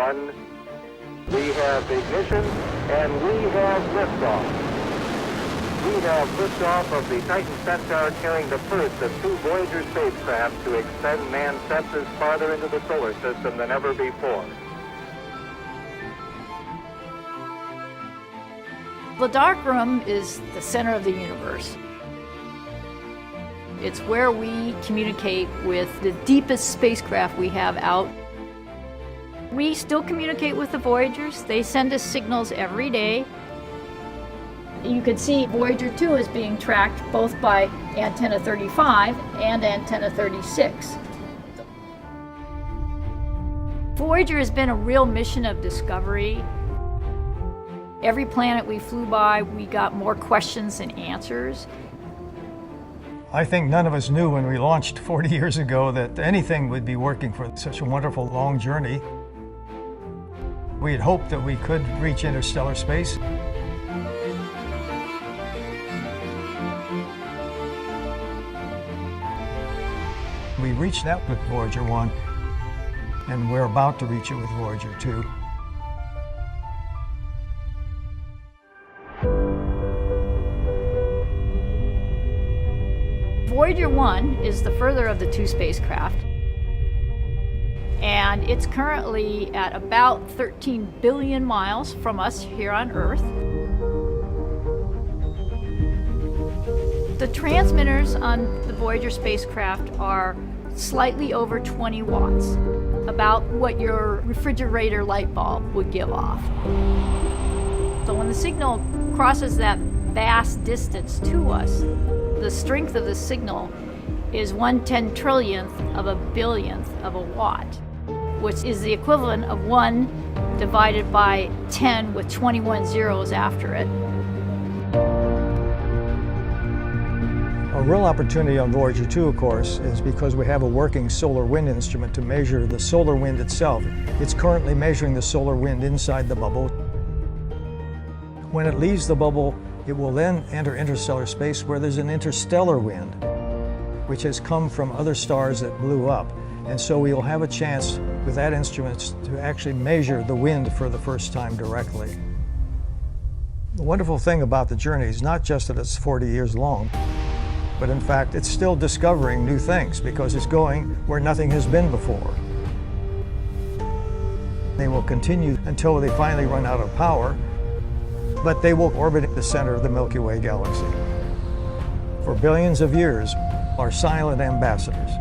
1. We have ignition, and we have liftoff. We have liftoff of the Titan Centaur carrying the first of 2 Voyager spacecraft to extend manned senses farther into the solar system than ever before. The dark room is the center of the universe. It's where we communicate with the deepest spacecraft we have out. We still communicate with the Voyagers. They send us signals every day. You can see Voyager 2 is being tracked both by Antenna 35 and Antenna 36. Voyager has been a real mission of discovery. Every planet we flew by, we got more questions than answers. I think none of us knew when we launched 40 years ago that anything would be working for such a wonderful long journey. We had hoped that we could reach interstellar space. We reached that with Voyager 1, and we're about to reach it with Voyager 2. Voyager 1 is the further of the 2 spacecraft, and it's currently at about 13 billion miles from us here on Earth. The transmitters on the Voyager spacecraft are slightly over 20 watts, about what your refrigerator light bulb would give off. So when the signal crosses that vast distance to us, the strength of the signal is 1/10 trillionth of a billionth of a watt, which is the equivalent of 1 divided by 10 with 21 zeros after it. A real opportunity on Voyager 2, of course, is because we have a working solar wind instrument to measure the solar wind itself. It's currently measuring the solar wind inside the bubble. When it leaves the bubble, it will then enter interstellar space where there's an interstellar wind, which has come from other stars that blew up. And so we'll have a chance with that instrument to actually measure the wind for the first time directly. The wonderful thing about the journey is not just that it's 40 years long, but in fact it's still discovering new things because it's going where nothing has been before. They will continue until they finally run out of power, but they will orbit the center of the Milky Way galaxy. For billions of years, are silent ambassadors.